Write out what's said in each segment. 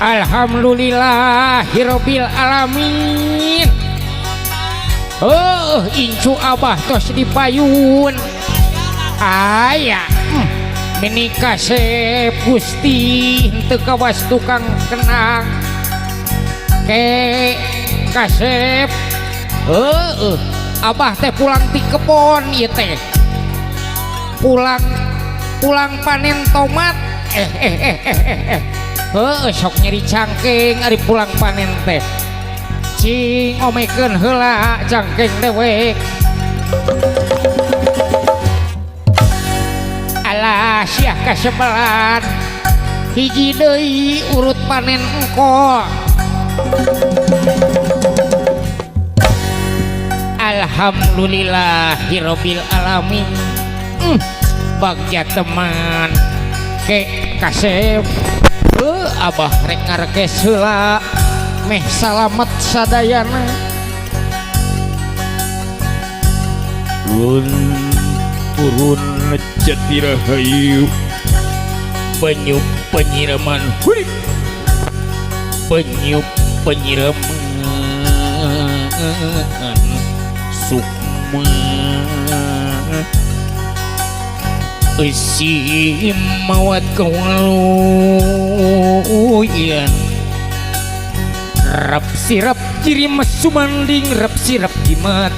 Alhamdulillahirabbil alamin. Oh, incu abah tos dipayun. Aya menikah Gusti henteu kawas tukang kenang. Ke kasep. Abah teh pulang ti kebon ieu teh. Pulang panen tomat. Sok nyeri cangking ari pulang panen teh. Cing omekeun heula cangking dewek. Alah siah kasebelan. Hiji deui urut panen engko. Alhamdulillahirabbil alamin. Bagja teman ke kasep. Abah rek ngarekes heula. Meh salamet sadayana. Turun jati rahayu penyup penyiraman hurip penyup penyiraman sukma isi mawat kawaluyan rap sirap kiri mesumanding rap sirap jimat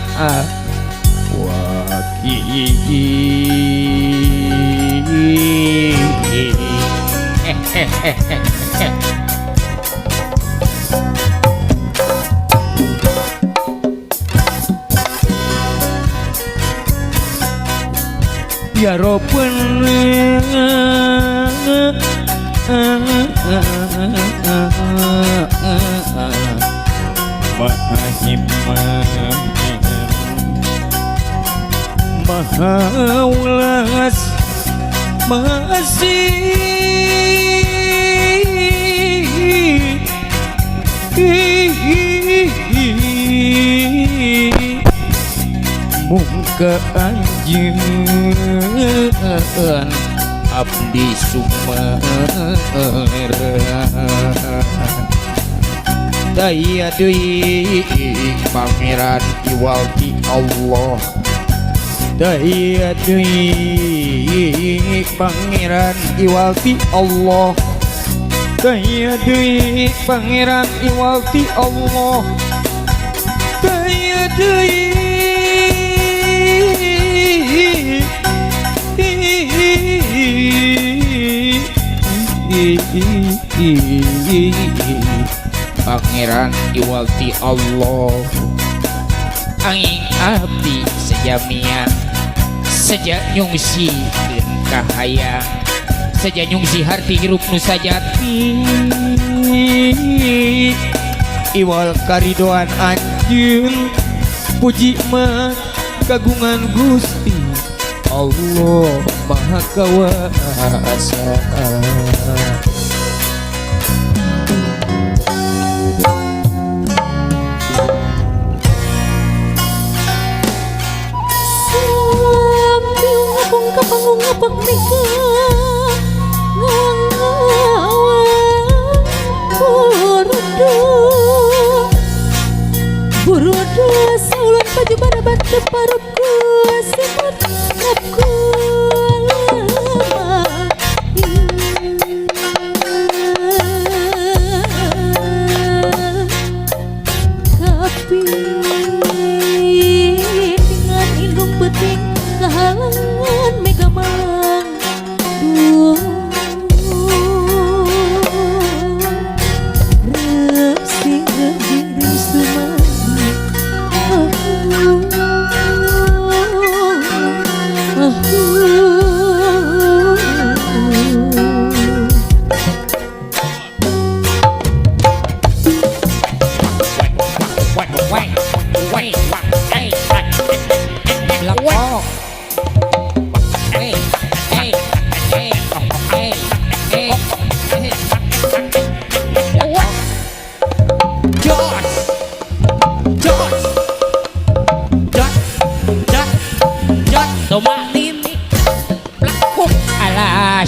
ya Robben Maha ulas masih muka anjeun abdi sumeran daya deui pangeran iwalti Allah daya deui pangeran iwalti Allah daya deui pangeran iwalti Allah daya deui pangeran iwalti Allah angin abdi sejamian sejak nyungsi dan kahayang sejak nyungsi harti hirup nu sajati iwal karidoan anjeun puji mah kagungan Gusti Allah Maha Kuasa. Ngapang burudu saulan baju pada batu parupku simut ngapku tapi dengan indung beting kehalangan mega malang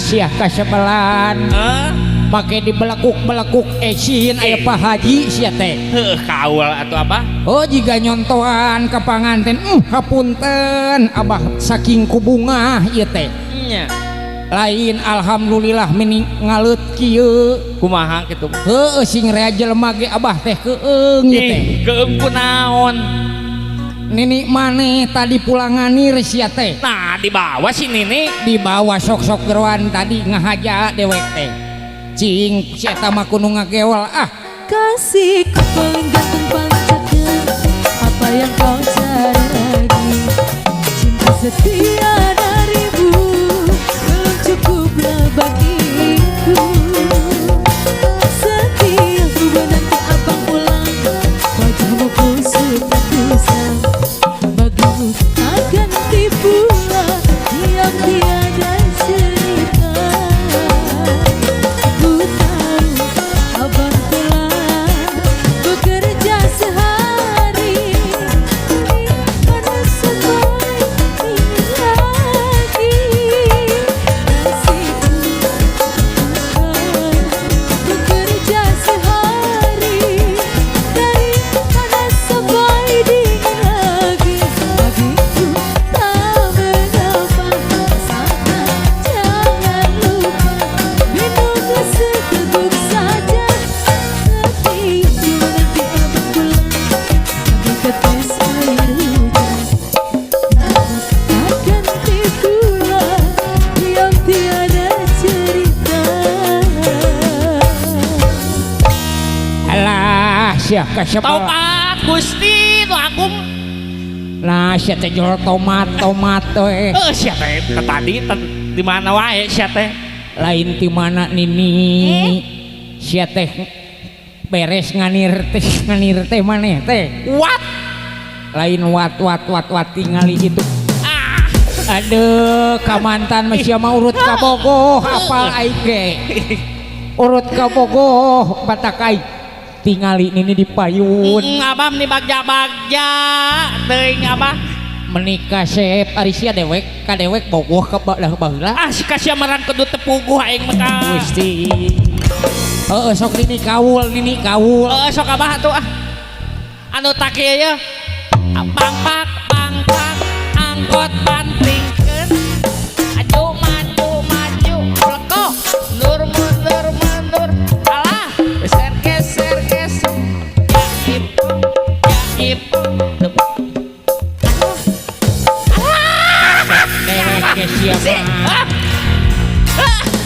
siah kasebelan make dibelakuk-belakuk esin aya Pak Haji sia teh kaul atau apa oh jika nyontohan ke panganten hapunten abah saking kubunga ieu teh nya lain alhamdulillah meni ngalut kieu kumaha kitu heuh sing rea jelema ge abah teh keung ieu teh keung kunaon nini maneh tadi pulangan sia teh nah dibawa si nini dibawa sok-sok geruan tadi ngahaja dewek teh cing si eta mah kudu ngagewel Kasihku paling ganteng paling cakep, apa yang kau cari lagi? Cinta setia darimu belum cukuplah bagiku. Setiap ku menanti abang pulang, wajahmu kusut kusam. Bagimu akan tipulah diam tiada cerita. Ku tahu abang telah bekerja sehari, karena sampai ini lagi nasibku bekerja sehari, daripada sampai dingin lagi. Bagiku tak mengapa, asalkan jangan lupa minumlah seteguk saja. Setiap nanti abang pulang, ambil tetes air hujan. Akan tipulah diam tiada cerita. alah siah kasebelan topat Gusti nu agung nah sia teh jual tomat teh sia teh tadi di mana wae sia teh lain ti mana nini sia teh beres nganir teh maneh teh what lain wat tingali itu ah aduh kamantan masih mah urut kabogoh apal aing ge urut kabogoh batakai tingali nini di payun abah ni bagja-bagja teuing abah menikah sep ari sia dewek ka dewek bogoh ka baheula si kasiamaran kudu tepuguh aing mah Gusti heeh sok nini kaul sok abah atuh anu tak ieu ye bangpak angkot bantingkeun aju maju leko mundur alah geser jaip dewek ge sia mah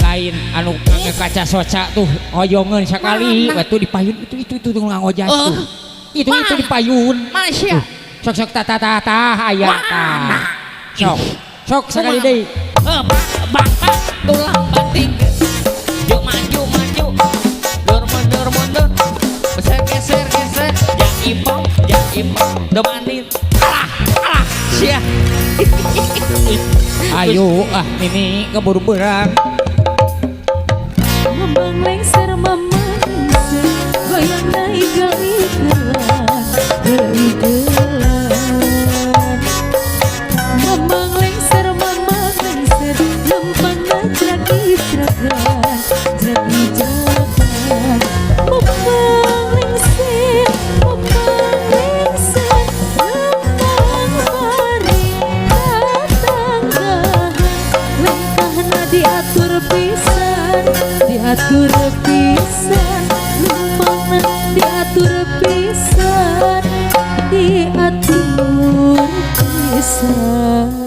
lain anu kaca soca tuh hoyongeun sakali batu di payun itu tuh ngangojay tuh itu di payun Masya sok tata aya sok sekali deui bangpak tulang banting yuk maju mundur geser jaip depanin alah sia ayo ini keburu berang Mamang lengser, goyang naik geligelan. Mamang lengser, lempang ngajrak-ijakan, jrak-ijakan. Mamang lengser, lempang mari tatanggahan. Lengkahna diatur pisan, diatur pisan, lempangna diatur pisan, diatur pisan.